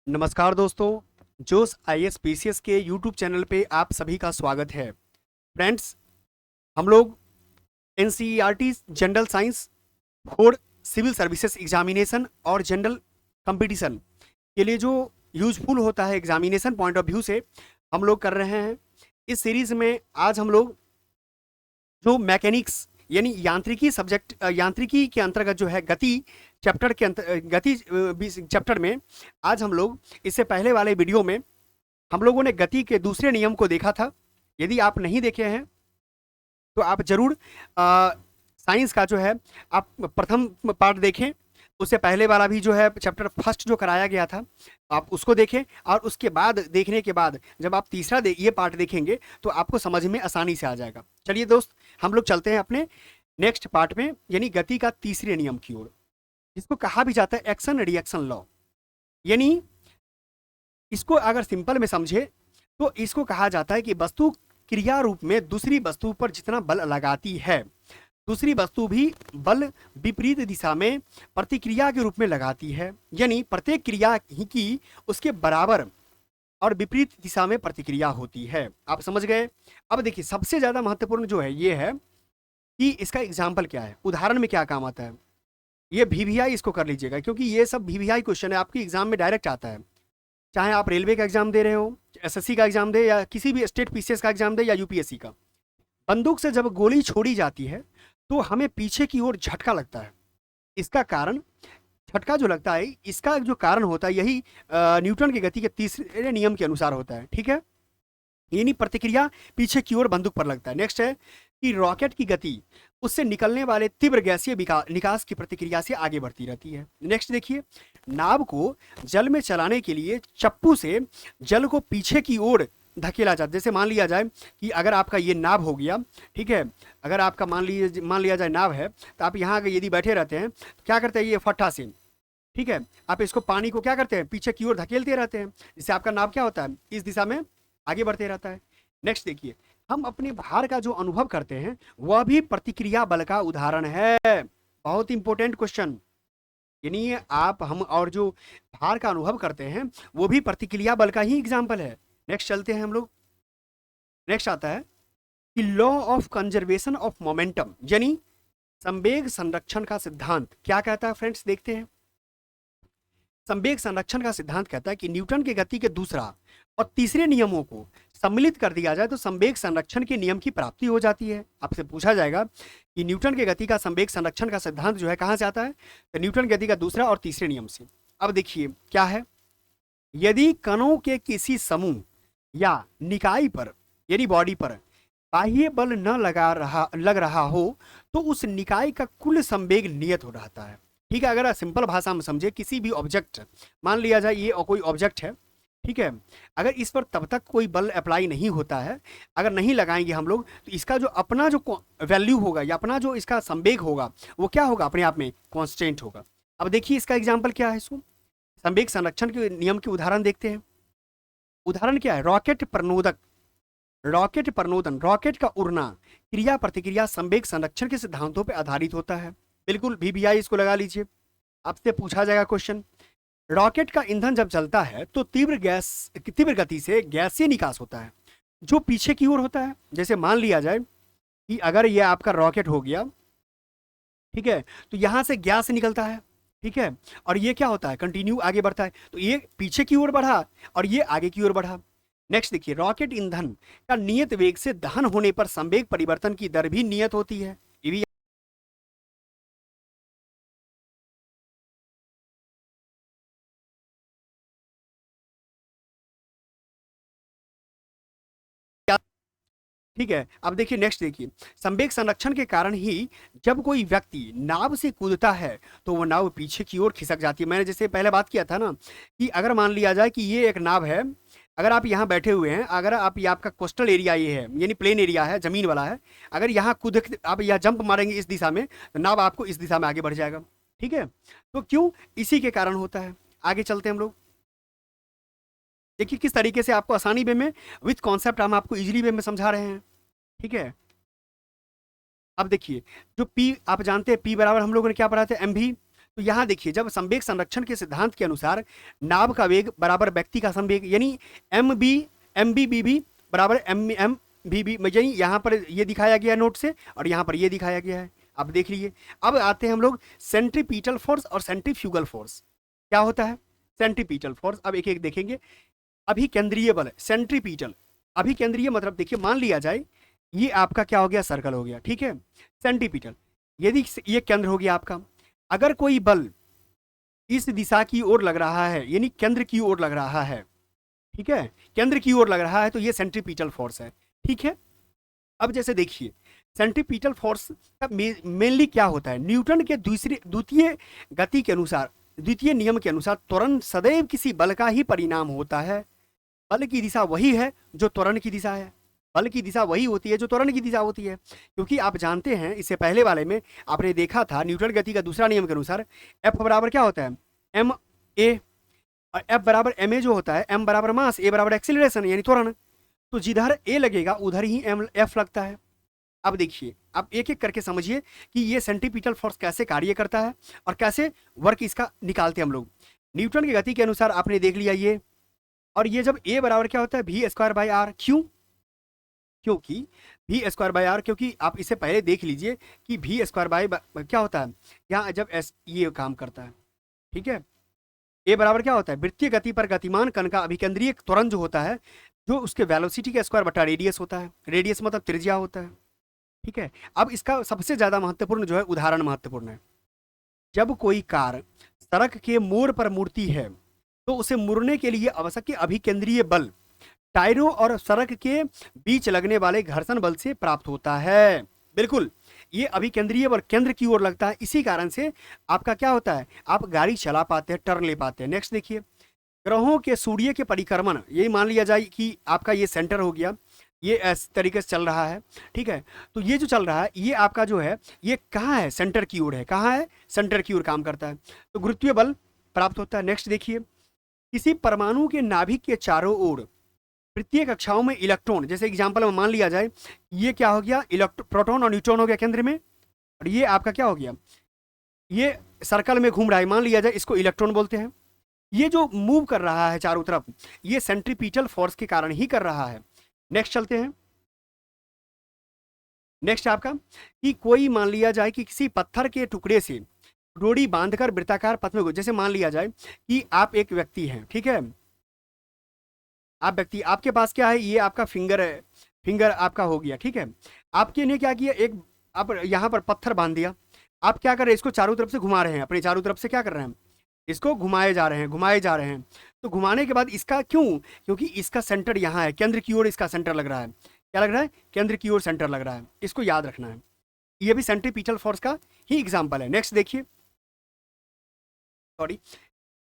नमस्कार दोस्तों, Josh IAS PCS के यूट्यूब चैनल पे आप सभी का स्वागत है। फ्रेंड्स, हम लोग NCERT general science board civil services examination और जनरल कंपटीशन के लिए जो यूजफुल होता है एग्जामिनेशन पॉइंट ऑफ व्यू से हम लोग कर रहे हैं। इस सीरीज में आज हम लोग जो मैकेनिक्स यानी यांत्रिकी सब्जेक्ट यांत्रिकी के अंतर्गत जो है गति चैप्टर के गति चैप्टर में आज हम लोग इससे पहले वाले वीडियो में हम लोगों ने गति के दूसरे नियम को देखा था। यदि आप नहीं देखे हैं तो आप जरूर साइंस का जो है आप प्रथम पार्ट देखें। उससे पहले वाला भी जो है चैप्टर फर्स्ट जो कराया गया था आप उसको देखें, और उसके बाद देखने के बाद जब आप तीसरा ये पार्ट देखेंगे तो आपको समझ में आसानी से आ जाएगा। चलिए दोस्त, हम लोग चलते हैं अपने नेक्स्ट पार्ट में, यानी गति का तीसरे नियम की ओर, जिसको कहा भी जाता है एक्शन रिएक्शन लॉ। यानी इसको अगर सिंपल में समझे तो इसको कहा जाता है कि वस्तु क्रिया रूप में दूसरी वस्तु पर जितना बल लगाती है, दूसरी वस्तु भी बल विपरीत दिशा में प्रतिक्रिया के रूप में लगाती है। यानी प्रत्येक क्रिया ही की उसके बराबर और विपरीत दिशा में प्रतिक्रिया होती है। आप समझ गए। अब देखिए, सबसे ज्यादा महत्वपूर्ण जो है ये है कि इसका एग्जाम्पल क्या है, उदाहरण में क्या काम आता है। ये वीवीआई इसको कर लीजिएगा, क्योंकि ये सब वीवीआई क्वेश्चन है, आपके एग्जाम में डायरेक्ट आता है। चाहे आप रेलवे का एग्जाम दे रहे हो, एसएससी का एग्जाम दे, या किसी भी स्टेट पीसीएस का एग्जाम दे, या यूपीएससी का। बंदूक से जब गोली छोड़ी जाती है तो हमें पीछे की ओर झटका लगता है। इसका कारण, झटका जो लगता है इसका जो कारण होता है यही न्यूटन की गति के तीसरे नियम के अनुसार होता है। ठीक है, यानी प्रतिक्रिया पीछे की ओर बंदूक पर लगता है। नेक्स्ट है कि रॉकेट की गति उससे निकलने वाले तीव्र गैसीय निकास की प्रतिक्रिया से आगे बढ़ती रहती है। नेक्स्ट देखिए, नाव को जल में चलाने के लिए चप्पू से जल को पीछे की ओर धकेला जाता है। जैसे मान लिया जाए कि अगर आपका ये नाव हो गया, ठीक है, अगर आपका मान लिया जाए नाव है, तो आप यहाँ यदि बैठे रहते हैं तो क्या करते हैं, ये फट्टा से, ठीक है, आप इसको पानी को क्या करते हैं, पीछे की ओर धकेलते रहते हैं, जिससे आपका नाव क्या होता है, इस दिशा में आगे बढ़ते रहता है। नेक्स्ट देखिए, हम अपने भार का जो अनुभव करते हैं वह भी प्रतिक्रिया बल का उदाहरण है। बहुत इंपॉर्टेंट क्वेश्चन। यानी आप, हम और जो भार का अनुभव करते हैं वो भी प्रतिक्रिया बल का ही एग्जाम्पल है। नेक्स्ट चलते हैं हम लोग। नेक्स्ट आता है कि law of conservation of momentum, यानी संवेग संरक्षण का सिद्धांत क्या कहता है। फ्रेंड्स देखते हैं, संवेग संरक्षण का सिद्धांत कहता है कि न्यूटन के गति के दूसरा और तीसरे नियमों को सम्मिलित कर दिया जाए तो संवेग संरक्षण के नियम की प्राप्ति हो जाती है। आपसे पूछा जाएगा कि न्यूटन के गति का संवेग संरक्षण का सिद्धांत जो है कहां से आता है, तो न्यूटन गति का दूसरा और तीसरे नियम से। अब देखिए क्या है, यदि कणों के किसी समूह या निकाय पर यानी बॉडी पर बाह्य बल न लग रहा हो तो उस निकाय का कुल संवेग नियत हो रहता है। ठीक है, अगर सिंपल भाषा में समझे, किसी भी ऑब्जेक्ट, मान लिया जाए ये कोई ऑब्जेक्ट है, ठीक है, अगर इस पर तब तक कोई बल अप्लाई नहीं होता है, अगर नहीं लगाएंगे हम लोग, तो इसका जो अपना जो वैल्यू होगा या अपना जो इसका संवेग होगा वो क्या होगा, अपने आप में कांस्टेंट होगा। अब देखिए इसका एग्जाम्पल क्या है, इसको संवेग संरक्षण के नियम के उदाहरण देखते हैं। उदाहरण क्या है, रॉकेट प्रणोदक, रॉकेट प्रणोदन, रॉकेट का उड़ना क्रिया प्रतिक्रिया संवेग संरक्षण के सिद्धांतों पर आधारित होता है। बिल्कुल वीवीआई इसको लगा लीजिए, आपसे पूछा जाएगा क्वेश्चन। रॉकेट का ईंधन जब जलता है तो तीव्र गति से गैसीय निकास होता है जो पीछे की ओर होता है। जैसे मान लिया जाए कि अगर ये आपका रॉकेट हो गया, ठीक है, तो यहां से गैस निकलता है, ठीक है, और ये क्या होता है, कंटिन्यू आगे बढ़ता है, तो ये पीछे की ओर बढ़ा और ये आगे की ओर बढ़ा। नेक्स्ट देखिए, रॉकेट ईंधन का नियत वेग से दहन होने पर संवेग परिवर्तन की दर भी नियत होती है। ये भी ठीक है। अब देखिए नेक्स्ट देखिए, संवेग संरक्षण के कारण ही जब कोई व्यक्ति नाव से कूदता है तो वो नाव पीछे की ओर खिसक जाती है। मैंने जैसे पहले बात किया था ना कि अगर मान लिया जाए कि ये एक नाव है, अगर आप यहाँ बैठे हुए हैं, अगर आप, ये आपका कोस्टल एरिया ये है, यानी प्लेन एरिया है, जमीन वाला है, अगर यहाँ कूद आप यहाँ जंप मारेंगे इस दिशा में तो नाव आपको इस दिशा में आगे बढ़ जाएगा। ठीक है, तो क्यों, इसी के कारण होता है। आगे चलते हैं हम लोग, देखिए किस तरीके से आपको आसानी वे में विथ कॉन्सेप्ट हम आपको इजीली वे में समझा रहे हैं। ठीक है, अब देखिए, जो P आप जानते हैं, P बराबर हम लोगों ने क्या पढ़ा था, एम भी। तो यहाँ देखिए, जब संवेग संरक्षण के सिद्धांत के अनुसार नाभ का वेग बराबर व्यक्ति का संवेग, यानी एम बी बराबर एम बी यानी यहाँ पर ये दिखाया गया नोट से, और यहाँ पर ये दिखाया गया है। अब देख लीजिए, अब आते हैं हम लोग सेंट्रीपिटल फोर्स और सेंट्रीफ्यूगल फोर्स। क्या होता है सेंट्रीपिटल फोर्स? अब एक एक देखेंगे। अभिकेंद्रीय बल सेंट्रीपिटल, अभिकेंद्रीय मतलब देखिए, मान लिया जाए ये आपका क्या हो गया, सर्कल हो गया, ठीक है। सेंट्रीपिटल, यदि ये केंद्र हो गया आपका, अगर कोई बल इस दिशा की ओर लग रहा है, यानी केंद्र की ओर लग रहा है, ठीक है, केंद्र की ओर लग रहा है, तो ये सेंट्रीपिटल फोर्स है, ठीक है। अब जैसे देखिए, सेंट्रीपिटल फोर्स का मेनली क्या होता है, न्यूटन के द्वितीय गति के अनुसार, द्वितीय नियम के अनुसार त्वरण सदैव किसी बल का ही परिणाम होता है। बल की दिशा वही है जो त्वरण की दिशा है, बल की दिशा वही होती है जो त्वरण की दिशा होती है। क्योंकि आप जानते हैं, इससे पहले वाले में आपने देखा था, न्यूटन गति का दूसरा नियम के अनुसार एफ बराबर क्या होता है, एम ए, और एफ बराबर एम ए जो होता है, एम बराबर मास, ए बराबर एक्सीलरेशन यानी त्वरण। तो जिधर ए लगेगा उधर ही एम एफ लगता है। अब देखिए, अब एक एक करके समझिए कि ये सेंट्रीपिटल फोर्स कैसे कार्य करता है और कैसे वर्क इसका निकालते हैं हम लोग। न्यूटन की गति के अनुसार आपने देख लिया ये, और ये जब ए बराबर क्या होता है, वी स्क्वायर बाई आर। क्यों? क्योंकि वी स्क्वायर बाई आर, क्योंकि आप इसे पहले देख लीजिए कि वी स्क्वायर बाई क्या होता है, यहाँ जब एस ये काम करता है, ठीक है। ए बराबर क्या होता है, वृत्तीय गति पर गतिमान कण का अभिकेंद्रीय त्वरण जो होता है, जो उसके वेलोसिटी के स्क्वायर बटा रेडियस होता है। रेडियस मतलब त्रिज्या होता है, ठीक है। अब इसका सबसे ज्यादा महत्वपूर्ण जो है उदाहरण महत्वपूर्ण है। जब कोई कार सड़क के मोड़ पर मुड़ती है, तो उसे मुड़ने के लिए आवश्यक अभिकेंद्रीय बल टायरों और सड़क के बीच लगने वाले घर्षण बल से प्राप्त होता है। बिल्कुल, ये अभिकेंद्रीय बल केंद्र की ओर लगता है, इसी कारण से आपका क्या होता है, आप गाड़ी चला पाते हैं, टर्न ले पाते हैं। नेक्स्ट देखिए, ग्रहों के सूर्य के परिक्रमण, यही मान लिया जाए कि आपका ये सेंटर हो गया, ये इस तरीके से चल रहा है, ठीक है। तो ये जो चल रहा है, ये आपका जो है, ये कहाँ है, सेंटर की ओर है। कहाँ है, सेंटर की ओर काम करता है, तो गुरुत्वीय बल प्राप्त होता है। नेक्स्ट देखिए, किसी परमाणु के नाभिक के चारों ओर प्रत्येक कक्षाओं में इलेक्ट्रॉन, जैसे एग्जांपल में मान लिया जाए, ये क्या हो गया, प्रोटॉन और न्यूट्रॉन हो गया केंद्र में, और ये आपका क्या हो गया, ये सर्कल में घूम रहा है, मान लिया जाए इसको इलेक्ट्रॉन बोलते हैं। ये जो मूव कर रहा है चारों तरफ, ये सेंट्रीपिटल फोर्स के कारण ही कर रहा है। नेक्स्ट चलते हैं। नेक्स्ट आपका, कि कोई मान लिया जाए कि किसी पत्थर के टुकड़े से डोरी बांधकर वृत्ताकार पथ में, जैसे मान लिया जाए कि आप एक व्यक्ति हैं, ठीक है, आप व्यक्ति, आपके पास क्या है, ये आपका फिंगर है, फिंगर आपका हो गया, ठीक है। आपके ने क्या किया, एक आप यहाँ पर पत्थर बांध दिया, आप क्या कर रहे हैं, इसको चारों तरफ से घुमा रहे हैं, अपने चारों तरफ से क्या कर रहे हैं, इसको घुमाए जा रहे हैं, घुमाए जा रहे हैं। तो घुमाने के बाद इसका क्यों, क्योंकि इसका सेंटर यहाँ है, केंद्र की ओर इसका सेंटर लग रहा है। क्या लग रहा है, केंद्र की ओर सेंटर लग रहा है, इसको याद रखना है। ये भी सेंट्रीपिटल फोर्स का ही एग्जाम्पल है। नेक्स्ट देखिए, सॉरी,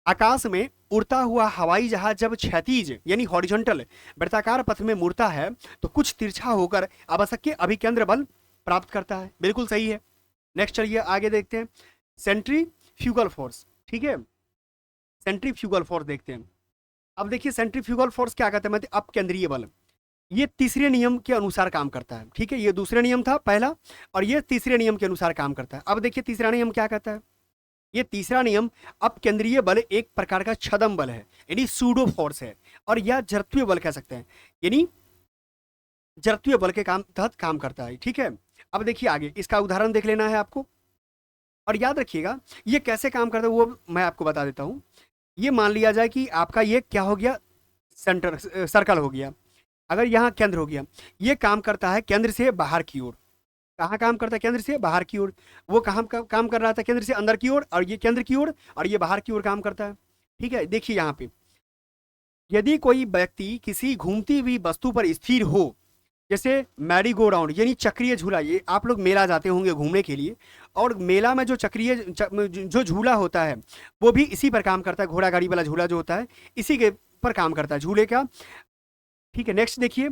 आकाश में उड़ता हुआ हवाई जहाज जब क्षैतिज यानी हॉरिजॉन्टल वृत्ताकार पथ में मुड़ता है, तो कुछ तिरछा होकर आवश्यक अभिकेंद्र बल प्राप्त करता है। बिल्कुल सही है। नेक्स्ट चलिए आगे देखते हैं, सेंट्रीफ्यूगल फोर्स, ठीक है, सेंट्रीफ्यूगल फोर्स देखते हैं। अब देखिए, सेंट्रीफ्यूगल फोर्स क्या कहते हैं, अपकेंद्रीय बल, ये तीसरे नियम के अनुसार काम करता है, ठीक है। ये दूसरे नियम था पहला, और ये तीसरे नियम के अनुसार काम करता है। अब देखिए तीसरा नियम क्या कहता है, ये तीसरा नियम, अपकेंद्रीय बल एक प्रकार का छद्म बल है, यानी सूडो फोर्स है, और यह जड़त्वीय बल कह सकते हैं, यानी जड़त्वीय बल के काम तहत काम करता है, ठीक है। अब देखिए आगे, इसका उदाहरण देख लेना है आपको, और याद रखिएगा ये कैसे काम करता है वो मैं आपको बता देता हूं। ये मान लिया जाए कि आपका ये क्या हो गया, सेंटर सर्कल हो गया, अगर यहाँ केंद्र हो गया, ये काम करता है केंद्र से बाहर की ओर। कहाँ काम करता है, केंद्र से बाहर की ओर। वो कहाँ काम कर रहा था, केंद्र से अंदर की ओर, और ये केंद्र की ओर, और ये बाहर की ओर काम करता है, ठीक है। देखिए यहाँ पे, यदि कोई व्यक्ति किसी घूमती हुई वस्तु पर स्थिर हो, जैसे मैरी गो राउंड यानी चक्रीय झूला, ये आप लोग मेला जाते होंगे घूमने के लिए, और मेला में जो चक्रीय जो झूला होता है वो भी इसी पर काम करता है, घोड़ा गाड़ी वाला झूला जो होता है इसी के पर काम करता है, झूले का, ठीक है। नेक्स्ट देखिए,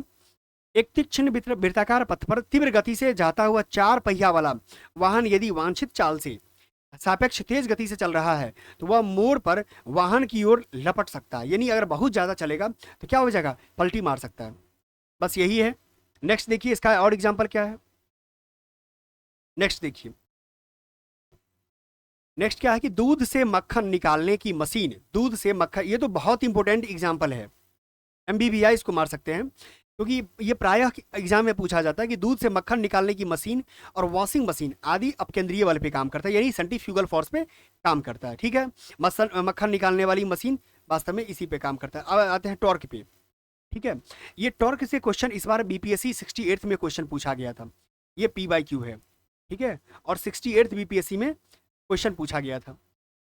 एक तीक्ष्ण वृत्ताकार पथ पर तीव्र गति से जाता हुआ 4 पहिया वाला वाहन यदि वांछित चाल से सापेक्ष तेज गति से चल रहा है, तो वह मोड़ पर वाहन की ओर लपट सकता है, यानी अगर बहुत ज्यादा चलेगा तो क्या हो जाएगा, पलटी मार सकता है। बस यही है। नेक्स्ट देखिए, इसका और एग्जांपल क्या है। नेक्स्ट देखिए, नेक्स्ट क्या है कि दूध से मक्खन निकालने की मशीन, दूध से मक्खन, ये तो बहुत इंपॉर्टेंट एग्जाम्पल है, MBBI इसको मार सकते हैं, क्योंकि ये प्रायः एग्जाम में पूछा जाता है कि दूध से मक्खन निकालने की मशीन और वॉशिंग मशीन आदि अपकेंद्रीय बल पे काम करता है, यानी सेंट्रीफ्यूगल फोर्स पे काम करता है। ठीक है, मक्खन निकालने वाली मशीन वास्तव में इसी पे काम करता है। अब आते हैं टॉर्क पे। ठीक है, ये टॉर्क से क्वेश्चन इस बार BPSC 68th में क्वेश्चन पूछा गया था, ये PYQ है। ठीक है, और 68th BPSC में क्वेश्चन पूछा गया था।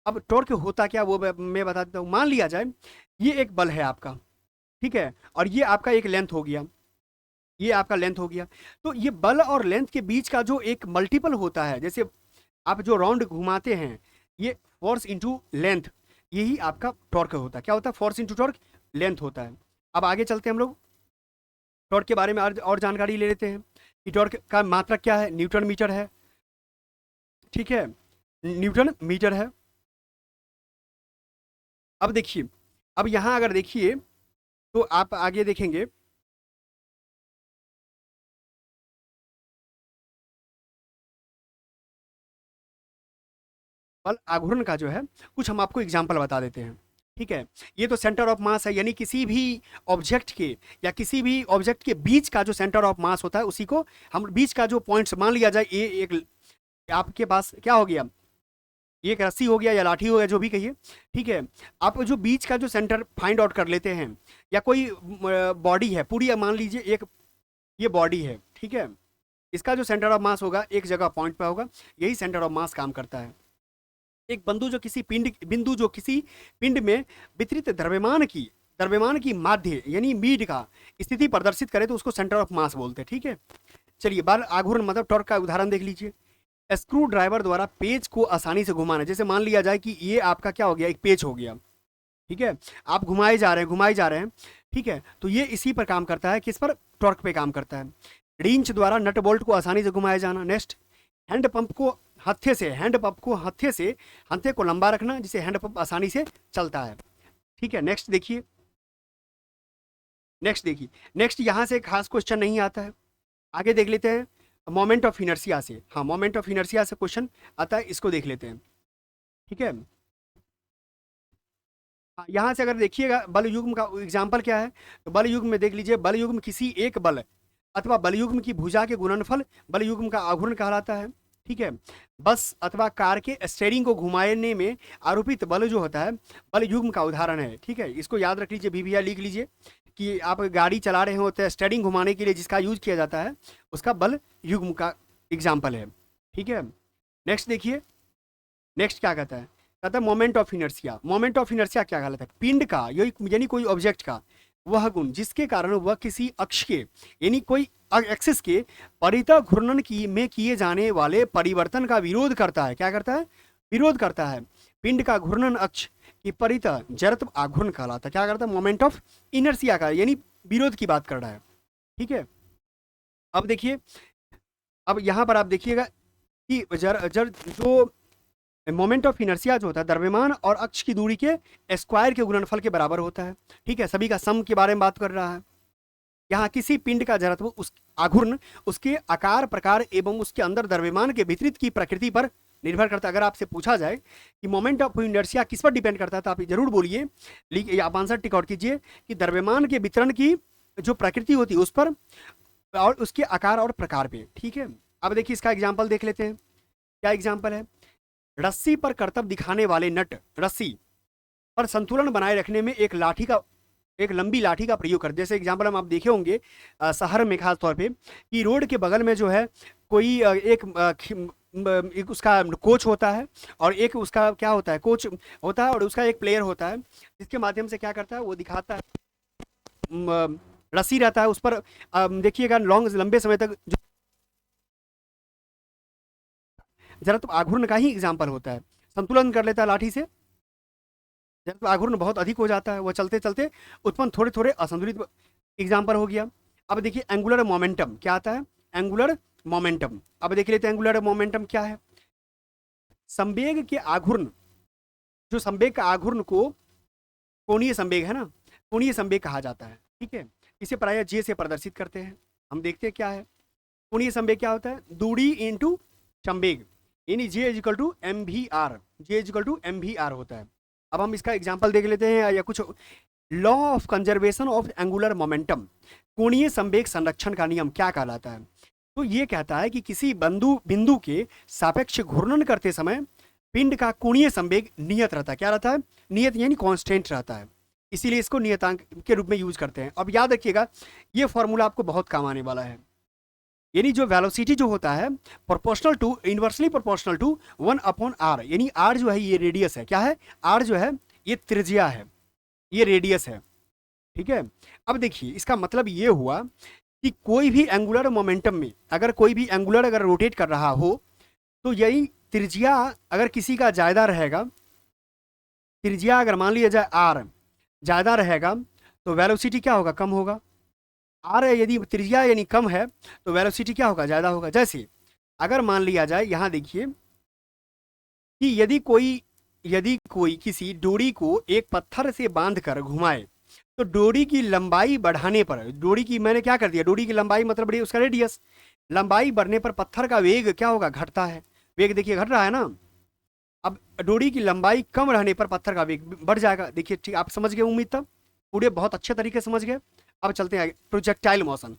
अब टॉर्क होता क्या वो मैं बता देता हूँ। मान लिया जाए ये एक बल है आपका, ठीक है, और ये आपका एक लेंथ हो गया, ये आपका लेंथ हो गया। तो ये बल और लेंथ के बीच का जो एक मल्टीपल होता है, जैसे आप जो राउंड घुमाते हैं, ये फोर्स इंटू लेंथ, यही आपका टॉर्क होता है। क्या होता है? फोर्स इंटू टॉर्क, लेंथ होता है। अब आगे चलते हैं हम लोग, टॉर्क के बारे में और जानकारी ले लेते हैं कि टॉर्क का मात्रक क्या है, न्यूटन मीटर है। ठीक है, न्यूटन मीटर है। अब देखिए, अब यहां अगर देखिए तो आप आगे देखेंगे, बल आघूर्ण का जो है कुछ हम आपको एग्जाम्पल बता देते हैं। ठीक है, ये तो सेंटर ऑफ मास है, यानी किसी भी ऑब्जेक्ट के या किसी भी ऑब्जेक्ट के बीच का जो सेंटर ऑफ मास होता है उसी को हम बीच का जो पॉइंट्स, मान लिया जाए ये एक आपके पास क्या हो गया, ये एक रस्सी हो गया या लाठी हो गया, जो भी कहिए। ठीक है, आप जो बीच का जो सेंटर फाइंड आउट कर लेते हैं, या कोई बॉडी है पूरी, मान लीजिए एक ये बॉडी है। ठीक है, इसका जो सेंटर ऑफ मास होगा एक जगह पॉइंट पे होगा, यही सेंटर ऑफ मास काम करता है। एक बिंदु जो किसी पिंड में वितरित द्रव्यमान की माध्य यानी मीड का स्थिति प्रदर्शित करे तो उसको सेंटर ऑफ मास बोलते हैं। ठीक है, चलिए बल आघूर्ण मतलब टॉर्क का उदाहरण देख लीजिए। स्क्रू ड्राइवर द्वारा पेच को आसानी से घुमाना, जैसे मान लिया जाए कि ये आपका क्या हो गया, एक पेच हो गया। ठीक है, आप घुमाए जा रहे हैं। ठीक है, तो ये इसी पर काम करता है, किस पर? टॉर्क पे काम करता है। रिंच द्वारा नट बोल्ट को आसानी से घुमाया जाना। नेक्स्ट, हैंड पंप को हत्थे को लंबा रखना, जिससे हैंड पंप आसानी से चलता है। ठीक है, नेक्स्ट यहां से खास क्वेश्चन नहीं आता है, आगे देख लेते हैं। मोमेंट ऑफ इनर्शिया से, हाँ मोमेंट ऑफ इनर्शिया से क्वेश्चन आता है, इसको देख लेते हैं। ठीक है, हाँ, यहाँ से अगर देखिएगा बल युग्म का एग्जाम्पल क्या है, तो बल युग्म में देख लीजिए, बल युग्म किसी एक बल अथवा बल युग्म की भुजा के गुणनफल बल युग्म का आघूर्ण कहलाता है। ठीक है, बस अथवा कार के स्टेयरिंग को घुमाने में आरोपित बल जो होता है बल युग्म का उदाहरण है। ठीक है, इसको याद रख लीजिए, BBI लिख लीजिए कि आप गाड़ी चला रहे हो तो स्टेयरिंग घुमाने के लिए जिसका यूज किया जाता है उसका बल युग्म का एग्जाम्पल है। ठीक है, नेक्स्ट देखिए, नेक्स्ट क्या कहता है, कहता है moment of inertia. Moment of inertia क्या कहलाता है? पिंड का यानी कोई ऑब्जेक्ट का वह गुण जिसके कारण वह किसी अक्ष के यानी कोई एक्सिस के परितः घूर्णन में किए जाने वाले परिवर्तन का विरोध करता है। क्या करता है? विरोध करता है। पिंड का घूर्णन अक्ष की परितः जड़त्व आघूर्ण कहलाता है। क्या करता है? मोमेंट ऑफ इनर्शिया का, यानी विरोध की बात कर रहा है। ठीक है, अब देखिए, अब यहां पर आप देखिएगा कि जो मोमेंट ऑफ इनर्शिया जो होता है द्रव्यमान और अक्ष की दूरी के स्क्वायर के गुणनफल के बराबर होता है। ठीक है, सभी का सम के बारे में बात कर रहा है। यहाँ किसी पिंड का जड़त्व उस आघूर्ण उसके आकार प्रकार एवं उसके अंदर द्रव्यमान के वितरित की प्रकृति पर निर्भर करता है। अगर आपसे पूछा जाए कि मोमेंट ऑफ इनर्शिया किस पर डिपेंड करता है तो आप जरूर बोलिए, आप आंसर टिक आउट कीजिए कि द्रव्यमान के वितरण की जो प्रकृति होती है उस पर और उसके आकार और प्रकार पे। ठीक है, अब देखिए इसका एग्जाम्पल देख लेते हैं। क्या एग्जाम्पल है? रस्सी पर करतब दिखाने वाले नट रस्सी पर संतुलन बनाए रखने में एक लंबी लाठी का प्रयोग कर, जैसे एग्जाम्पल हम आप देखे होंगे शहर में खास तौर पे कि रोड के बगल में जो है कोई एक उसका कोच होता है और एक उसका क्या होता है, कोच होता है और उसका एक प्लेयर होता है, जिसके माध्यम से क्या करता है वो दिखाता है, रस्सी रहता है उस पर। देखिएगा लंबे समय तक जरा तो आघूर्ण का ही एग्जाम्पल होता है, संतुलन कर लेता है लाठी से, जब तो आघूर्ण बहुत अधिक हो जाता है, वह चलते चलते उत्पन्न थोड़े थोड़े असंतुलित एग्जाम्पल हो गया। अब देखिए एंगुलर मोमेंटम क्या आता है? Angular momentum. अब देख लेते हैं एंगुलर मोमेंटम क्या है। संवेग के आघूर्ण, जो संवेग का आघूर्ण को कोणीय संवेग है ना, कोणीय संवेग कहा जाता है। ठीक है, इसे प्रायः जे से प्रदर्शित करते हैं। हम देखते हैं क्या है कोणीय संवेग क्या होता है? दूरी इंटू संवेग, यानी J is equal to M V R, J is equal to M V R होता है। अब हम इसका एग्जाम्पल देख लेते हैं या कुछ। Law of conservation of angular momentum, कोणीय संवेग संरक्षण का नियम क्या कहलाता है? तो ये कहता है कि किसी बिंदु बिंदु के सापेक्ष घूर्णन करते समय पिंड का कोणीय संवेग नियत रहता है। क्या रहता है? नियत यानी कांस्टेंट रहता है, इसीलिए इसको नियतांक के रूप में यूज करते हैं। अब याद रखिएगा, ये फॉर्मूला आपको बहुत काम आने वाला है। यानी जो वेलोसिटी जो होता है proportional to, inversely proportional to 1/r, यानी r जो है ये रेडियस है। क्या है? r जो है ये त्रिज्या है, ये रेडियस है। ठीक है। अब देखिए इसका मतलब ये हुआ कि कोई भी एंगुलर मोमेंटम में अगर कोई भी एंगुलर अगर रोटेट कर रहा हो तो यही त्रिज्या अगर किसी का ज्यादा रहेगा, त्रिज्या अगर मान लिया जाए r ज्यादा रहेगा तो वेलोसिटी क्या होगा? कम होगा। r यदि त्रिज्या यानी कम है तो वेलोसिटी क्या होगा? ज्यादा होगा। जैसे अगर मान लिया जाए, यहां देखिए कि यदि कोई किसी डोरी को एक पत्थर से बांधकर घुमाए तो डोरी की लंबाई बढ़ाने पर, डोरी की मैंने क्या कर दिया, डोरी की लंबाई मतलब उसका रेडियस, लंबाई बढ़ने पर पत्थर का वेग क्या होगा? घटता है। वेग देखिए घट रहा है ना। अब डोरी की लंबाई कम रहने पर पत्थर का वेग बढ़ जाएगा। देखिए ठीक, आप समझ गए उम्मीद, तब पूरे बहुत अच्छे तरीके से समझ गए। अब चलते हैं आगे। प्रोजेक्टाइल मोशन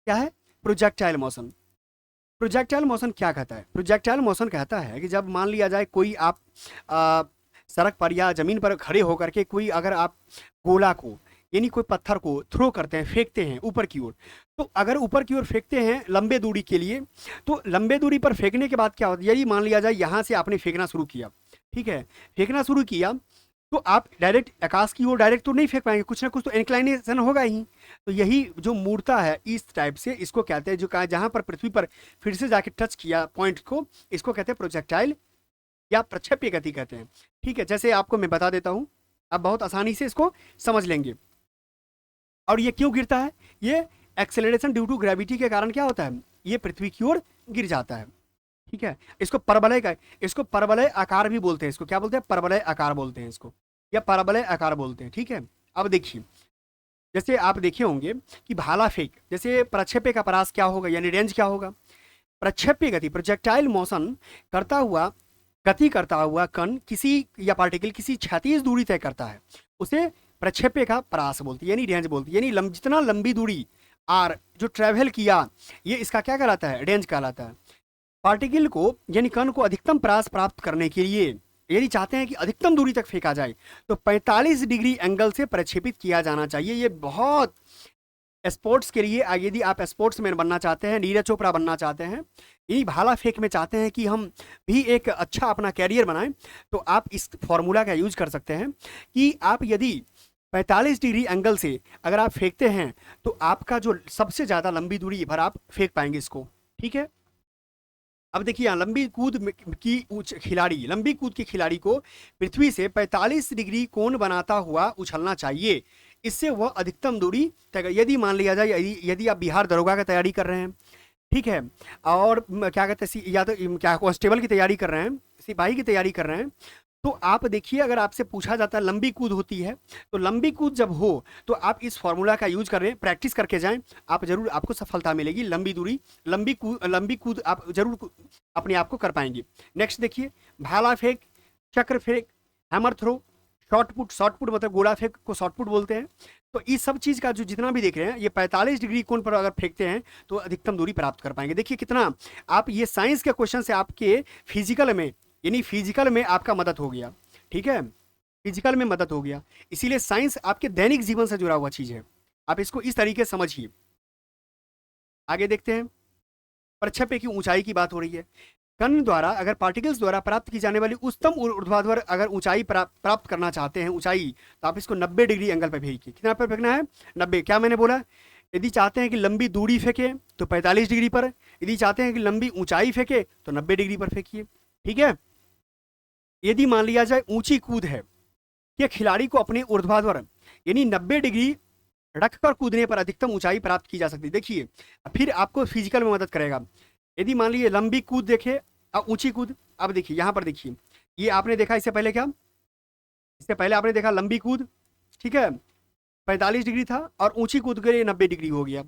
क्या है? प्रोजेक्टाइल मोशन, प्रोजेक्टाइल मोशन क्या कहता है? प्रोजेक्टाइल मोशन कहता है कि जब मान लिया जाए कोई आप आ, सड़क पर या जमीन पर खड़े होकर के कोई अगर आप गोला को यानी कोई पत्थर को थ्रो करते हैं, फेंकते हैं ऊपर की ओर, तो अगर ऊपर की ओर फेंकते हैं लंबे दूरी के लिए, तो लंबे दूरी पर फेंकने के बाद क्या होता है? यदि मान लिया जाए यहाँ से आपने फेंकना शुरू किया, ठीक है, फेंकना शुरू किया तो आप डायरेक्ट आकाश की ओर डायरेक्ट तो नहीं फेंक पाएंगे, कुछ ना कुछ तो इंक्लाइनेशन होगा ही। तो यही जो मूर्ता है इस टाइप से, इसको कहते हैं, जो कहा जहां पर पृथ्वी पर फिर से जाके टच किया पॉइंट को, इसको कहते हैं प्रोजेक्टाइल या प्रक्षेप्य गति कहते हैं। ठीक है, जैसे आपको मैं बता देता हूं, आप बहुत आसानी से इसको समझ लेंगे। और ये क्यों गिरता है? ये एक्सेलरेशन ड्यू टू ग्रेविटी के कारण क्या होता है? ये पृथ्वी की ओर गिर जाता है। ठीक है, इसको परवलय का, इसको परवलय आकार भी बोलते हैं। इसको क्या बोलते हैं? परवलय आकार बोलते हैं इसको, या परवलय आकार बोलते हैं। ठीक है। अब देखिए, जैसे आप देखे होंगे कि भाला फेंक, जैसे प्रक्षेप्य का परास क्या होगा यानी रेंज क्या होगा? प्रक्षेप्य गति, प्रोजेक्टाइल मोशन करता हुआ, गति करता हुआ कण किसी या पार्टिकल किसी क्षैतिज दूरी तय करता है, उसे प्रक्षेप्य का परास बोलती है, यानी रेंज बोलती है। यानी जितना लंबी दूरी आर जो ट्रेवल किया, ये इसका क्या कहलाता है? रेंज कहलाता है। पार्टिकल को यानी कण को अधिकतम प्रयास प्राप्त करने के लिए यदि चाहते हैं कि अधिकतम दूरी तक फेंका जाए तो 45 डिग्री एंगल से प्रक्षेपित किया जाना चाहिए। ये बहुत स्पोर्ट्स के लिए, यदि आप स्पोर्ट्समैन बनना चाहते हैं, नीरज चोपड़ा बनना चाहते हैं, यही भाला फेंक में चाहते हैं कि हम भी एक अच्छा अपना कैरियर बनाएं, तो आप इस फॉर्मूला का यूज कर सकते हैं कि आप यदि 45 डिग्री एंगल से अगर आप फेंकते हैं तो आपका जो सबसे ज़्यादा लंबी दूरी भर आप फेंक पाएंगे इसको। ठीक है। अब देखिए यहाँ लंबी कूद की खिलाड़ी, लंबी कूद के खिलाड़ी को पृथ्वी से 45 डिग्री कोण बनाता हुआ उछलना चाहिए, इससे वह अधिकतम दूरी तय कर। यदि मान लिया जाए यदि आप बिहार दरोगा की तैयारी कर रहे हैं, ठीक है, और क्या कहते हैं या तो क्या कांस्टेबल की तैयारी कर रहे हैं, सिपाही की तैयारी कर रहे हैं, तो आप देखिए अगर आपसे पूछा जाता है लंबी कूद होती है, तो लंबी कूद जब हो तो आप इस फॉर्मूला का यूज कर रहे हैं, प्रैक्टिस करके जाएं, आप जरूर आपको सफलता मिलेगी। लंबी दूरी, लंबी कूद आप जरूर अपने आप को कर पाएंगे। नेक्स्ट देखिए, भाला फेंक, चक्र फेंक, hammer throw, short put, short put मतलब गोला फेंक को शॉर्ट पुट बोलते हैं। तो इस सब चीज का जो जितना भी देख रहे हैं, ये 45 डिग्री कोण पर अगर फेंकते हैं तो अधिकतम दूरी प्राप्त कर पाएंगे। देखिए कितना आप, ये साइंस के क्वेश्चन से आपके फिजिकल में, यानी फिजिकल में आपका मदद हो गया। ठीक है, फिजिकल में मदद हो गया, इसीलिए साइंस आपके दैनिक जीवन से जुड़ा हुआ चीज है। आप इसको इस तरीके से समझिए। आगे देखते हैं, प्रक्षेप्य की ऊंचाई की बात हो रही है। कण द्वारा अगर पार्टिकल्स द्वारा प्राप्त की जाने वाली उच्चतम ऊर्ध्वाधर अगर ऊंचाई प्राप्त करना चाहते हैं, ऊंचाई, तो आप इसको 90 डिग्री एंगल पर फेंकिए। कितना पर फेंकना है? 90। क्या मैंने बोला? यदि चाहते हैं कि लंबी दूरी फेंके तो 45 डिग्री पर, यदि चाहते हैं कि लंबी ऊंचाई फेंके तो 90 डिग्री पर फेंकिए। ठीक है। यदि मान लिया जाए ऊंची कूद है कि खिलाड़ी को अपने ऊर्ध्वाधर यानी 90 डिग्री रखकर कूदने पर अधिकतम ऊंचाई प्राप्त की जा सकती है। देखिए फिर आपको फिजिकल में मदद करेगा। यदि मान लीजिए लंबी कूद देखे और ऊंची कूद, अब देखिए यहां पर देखिए, ये आपने देखा इससे पहले क्या, इससे पहले आपने देखा लंबी कूद, ठीक है, 45 डिग्री था और ऊंची कूद के लिए 90 डिग्री हो गया।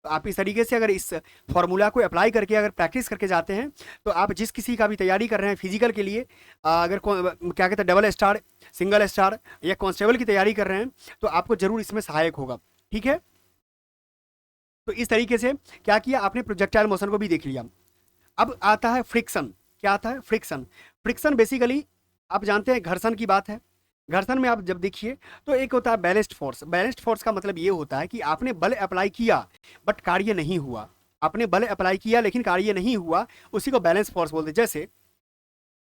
तो आप इस तरीके से अगर इस फॉर्मूला को अप्लाई करके अगर प्रैक्टिस करके जाते हैं, तो आप जिस किसी का भी तैयारी कर रहे हैं फिजिकल के लिए, अगर क्या कहते हैं डबल स्टार, सिंगल स्टार या कांस्टेबल की तैयारी कर रहे हैं, तो आपको जरूर इसमें सहायक होगा। ठीक है, तो इस तरीके से क्या किया आपने, प्रोजेक्टाइल मोशन को भी देख लिया। अब आता है फ्रिक्शन। क्या आता है, फ्रिक्शन। फ्रिक्शन बेसिकली आप जानते हैं घर्षण की बात है। घर्षण में आप जब देखिए तो एक होता है बैलेंस्ड फोर्स। बैलेंस्ड फोर्स का मतलब ये होता है कि आपने बल अप्लाई किया बट कार्य नहीं हुआ। आपने बल अप्लाई किया लेकिन कार्य नहीं हुआ, उसी को बैलेंस फोर्स बोलते हैं। जैसे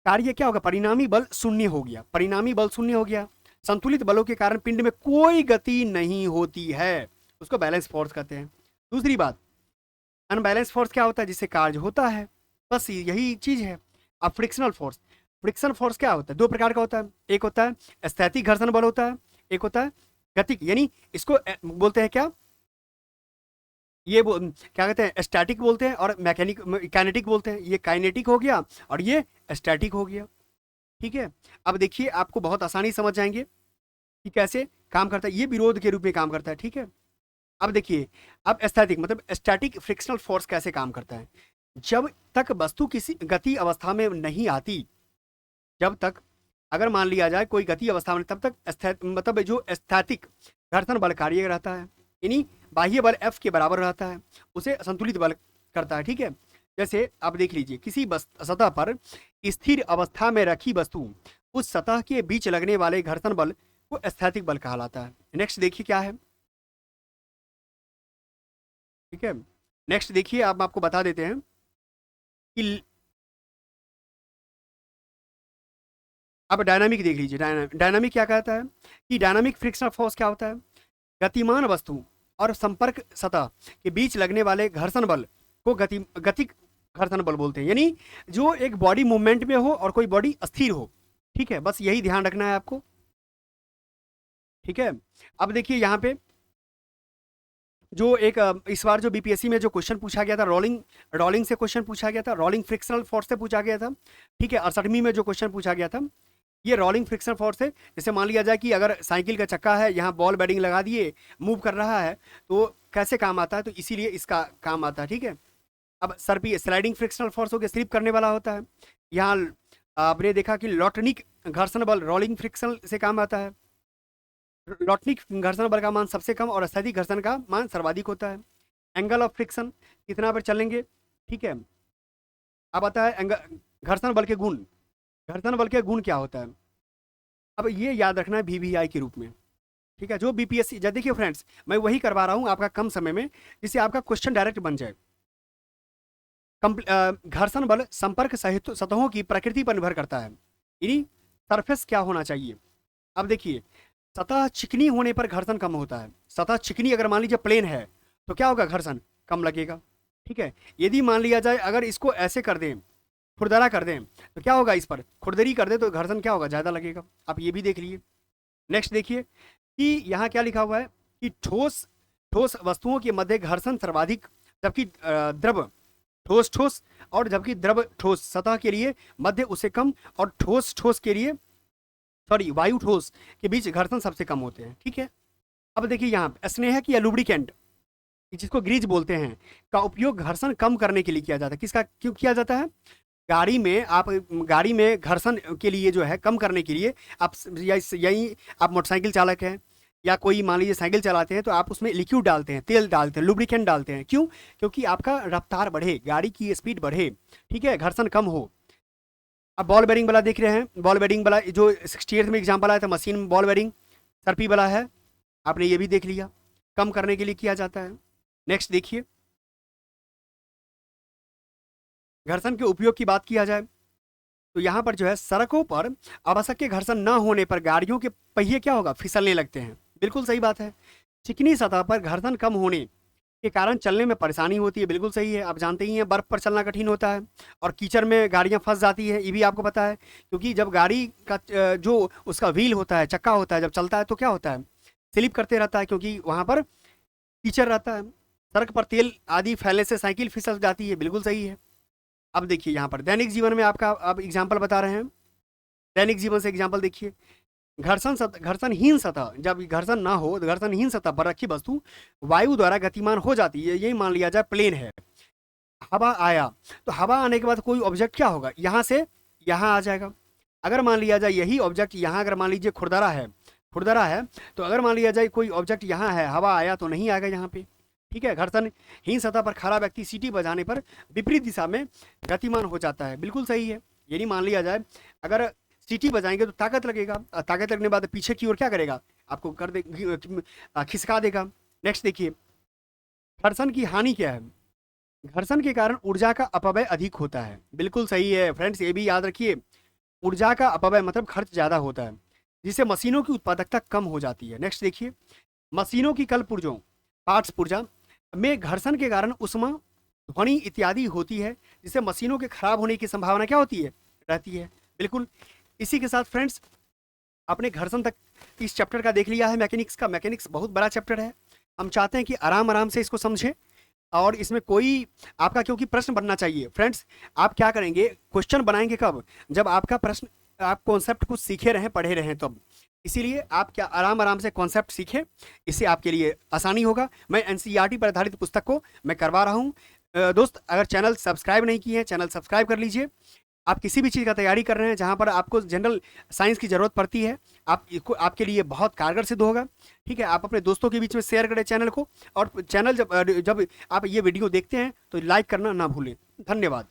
कार्य क्या होगा, परिणामी बल शून्य हो गया, परिणामी बल शून्य हो गया। संतुलित बलों के कारण पिंड में कोई गति नहीं होती है, उसको बैलेंस फोर्स कहते हैं। दूसरी बात, अनबैलेंस फोर्स क्या होता है, जिससे कार्य होता है, बस यही चीज है। अब फ्रिक्शनल फोर्स, फ्रिक्शन फोर्स क्या होता है, दो प्रकार का होता है। एक होता है स्थैतिक घर्षण बल होता है, एक होता है गतिक, यानी इसको बोलते हैं क्या, क्या कहते हैं, स्टैटिक बोलते हैं और मैकेनिक काइनेटिक बोलते हैं। ये काइनेटिक हो गया और ये स्टैटिक हो गया। ठीक है, अब देखिए आपको बहुत आसानी समझ जाएंगे कि कैसे काम करता है, ये विरोध के रूप में काम करता है। ठीक है, अब देखिए, अब स्थैतिक मतलब स्टैटिक फ्रिक्शनल फोर्स कैसे काम करता है। जब तक वस्तु किसी गति अवस्था में नहीं आती, जब तक अगर मान लिया जाए कोई गति अवस्था में, तब तक मतलब जो स्थैतिक घर्षण बल कार्य रहता है, यानी बाह्य बल F के बराबर रहता है, उसे संतुलित बल करता है। ठीक है, जैसे आप देख लीजिए किसी सतह पर स्थिर अवस्था में रखी वस्तु, उस सतह के बीच लगने वाले घर्षण बल को स्थैतिक बल कहलाता है। नेक्स्ट देखिए क्या है। ठीक है, नेक्स्ट देखिए, आप आपको बता देते हैं कि अब डायनामिक देख लीजिए। डायनामिक क्या कहता है कि डायनामिक फ्रिक्शनल फोर्स क्या होता है, गतिमान वस्तु और संपर्क सतह के बीच लगने वाले घर्षण बल को गतिक घर्षण बल बोलते हैं, यानी जो एक बॉडी मूवमेंट में हो और कोई बॉडी अस्थिर हो। ठीक है, बस यही ध्यान रखना है आपको। ठीक है, अब देखिए यहाँ पे जो एक इस बार जो बीपीएससी में जो क्वेश्चन पूछा गया था, रोलिंग रोलिंग से क्वेश्चन पूछा गया था, रोलिंग फ्रिक्शनल फोर्स से पूछा गया था। ठीक है, 68वीं में जो क्वेश्चन पूछा गया था, ये रोलिंग फ्रिक्शन फोर्स है। जैसे मान लिया जाए कि अगर साइकिल का चक्का है, यहाँ बॉल बेडिंग लगा दिए, मूव कर रहा है, तो कैसे काम आता है, तो इसीलिए इसका काम आता है। ठीक है, अब सर्पी स्लाइडिंग फ्रिक्शनल फोर्स हो गया, स्लिप करने वाला होता है। यहाँ आपने देखा कि लॉटनिक घर्षण बल रोलिंग फ्रिक्शन से काम आता है। लॉटनिक घर्षण बल का मान सबसे कम और स्थैतिक घर्षण का मान सर्वाधिक होता है। एंगल ऑफ फ्रिक्शन कितना पर चलेंगे। ठीक है, अब आता है घर्षण बल के गुण। घर्षण बल के गुण क्या होता है, अब ये याद रखना है वीवीआई के रूप में। ठीक है, जो बीपीएससी, जब देखिए फ्रेंड्स, मैं वही करवा रहा हूँ आपका कम समय में, जिससे आपका क्वेश्चन डायरेक्ट बन जाए। घर्षण बल संपर्क सतहों की प्रकृति पर निर्भर करता है, यानी सरफेस क्या होना चाहिए। अब देखिए, सतह चिकनी होने पर घर्षण कम होता है। सतह चिकनी अगर मान लीजिए प्लेन है, तो क्या होगा, घर्षण कम लगेगा। ठीक है, यदि मान लिया जाए अगर इसको ऐसे कर दें, खुरदरा कर दें, तो क्या होगा, इस पर खुरदरी कर दें तो घर्षण क्या होगा, ज़्यादा लगेगा। आप ये भी देख लीजिए। नेक्स्ट देखिए कि यहाँ क्या लिखा हुआ है कि ठोस ठोस वस्तुओं के मध्य घर्षण सर्वाधिक, जबकि द्रव ठोस ठोस और जबकि द्रव ठोस सतह के लिए मध्य उससे कम, और ठोस ठोस के लिए, सॉरी, वायु ठोस के बीच घर्षण सबसे कम होते हैं। ठीक है, अब देखिए यहाँ स्नेहक या लुब्रिकेंट, जिसको ग्रीज बोलते हैं, का उपयोग घर्षण कम करने के लिए किया जाता है। किसका क्यों किया जाता है, गाड़ी में आप गाड़ी में घर्षण के लिए जो है कम करने के लिए आप यही आप मोटरसाइकिल चालक हैं या कोई मान लीजिए साइकिल चलाते हैं, तो आप उसमें लिक्विड डालते हैं, तेल डालते हैं, लुब्रिकेंट डालते हैं। क्यों, क्योंकि आपका रफ्तार बढ़े, गाड़ी की स्पीड बढ़े। ठीक है, घर्षण कम हो। अब बॉल बेरिंग वाला देख रहे हैं, बॉल बेरिंग वाला जो 68 में एग्जाम्पल आया था, मशीन बॉल बेरिंग सर्पी वाला है, आपने ये भी देख लिया, कम करने के लिए किया जाता है। नेक्स्ट देखिए, घर्षण के उपयोग की बात किया जाए तो यहाँ पर जो है सड़कों पर आवश्यक घर्षण न होने पर गाड़ियों के पहिए क्या होगा, फिसलने लगते हैं। बिल्कुल सही बात है। चिकनी सतह पर घर्षण कम होने के कारण चलने में परेशानी होती है, बिल्कुल सही है। आप जानते ही हैं बर्फ पर चलना कठिन होता है और कीचड़ में गाड़ियाँ फंस जाती है, ये भी आपको पता है। क्योंकि जब गाड़ी का जो उसका व्हील होता है, चक्का होता है, जब चलता है तो क्या होता है, स्लिप करते रहता है, क्योंकि वहाँ पर कीचड़ रहता है। सड़क पर तेल आदि फैलने से साइकिल फिसल जाती है, बिल्कुल सही है। अब देखिए यहाँ पर दैनिक जीवन में आपका अब एग्जाम्पल बता रहे हैं, दैनिक जीवन से एग्जाम्पल देखिए। घर्षणहीन सतह, जब घर्षण ना हो तो घर्षणहीन सतह पर रखी वस्तु वायु द्वारा गतिमान हो जाती है, यही मान लिया जाए प्लेन है। हवा आया, तो हवा आने के बाद कोई ऑब्जेक्ट क्या होगा, यहाँ से यहाँ आ जाएगा। अगर मान लिया जाए यही ऑब्जेक्ट यहाँ, अगर मान लीजिए खुरदरा है, तो अगर मान लिया जाए कोई ऑब्जेक्ट यहाँ है, हवा आया तो नहीं आएगा यहाँ पे। ठीक है, घर्षणहीन सतह पर खड़ा व्यक्ति सीटी बजाने पर विपरीत दिशा में गतिमान हो जाता है, बिल्कुल सही है। यदि मान लिया जाए अगर सीटी बजाएंगे तो ताकत लगेगा, ताकत लगने के बाद पीछे की ओर क्या करेगा, आपको कर दे, खिसका देगा। नेक्स्ट देखिए, घर्षण की हानि क्या है। घर्षण के कारण ऊर्जा का अपव्यय अधिक होता है, बिल्कुल सही है फ्रेंड्स, ये भी याद रखिए। ऊर्जा का अपव्यय मतलब खर्च ज़्यादा होता है, जिससे मशीनों की उत्पादकता कम हो जाती है। नेक्स्ट देखिए, मशीनों की कल पुर्जों पार्ट्स पुर्जा में घर्षण के कारण उष्मा, ध्वनि इत्यादि होती है, जिससे मशीनों के खराब होने की संभावना क्या होती है, रहती है। बिल्कुल, इसी के साथ फ्रेंड्स आपने घर्षण तक इस चैप्टर का देख लिया है मैकेनिक्स का। मैकेनिक्स बहुत बड़ा चैप्टर है, हम चाहते हैं कि आराम आराम से इसको समझें, और इसमें कोई आपका क्योंकि प्रश्न बनना चाहिए फ्रेंड्स। आप क्या करेंगे, क्वेश्चन बनाएंगे कब, जब आपका प्रश्न, आप कॉन्सेप्ट को सीखे रहें, पढ़े रहें तब। इसीलिए आप क्या आराम आराम से कॉन्सेप्ट सीखें, इससे आपके लिए आसानी होगा। मैं एनसीईआरटी पर आधारित पुस्तक को मैं करवा रहा हूँ। दोस्त, अगर चैनल सब्सक्राइब नहीं किए हैं, चैनल सब्सक्राइब कर लीजिए। आप किसी भी चीज़ का तैयारी कर रहे हैं जहाँ पर आपको जनरल साइंस की ज़रूरत पड़ती है, आप इसको, आपके लिए बहुत कारगर सिद्ध होगा। ठीक है, आप अपने दोस्तों के बीच में शेयर करें चैनल को, और चैनल जब आप ये वीडियो देखते हैं तो लाइक करना ना भूलें। धन्यवाद।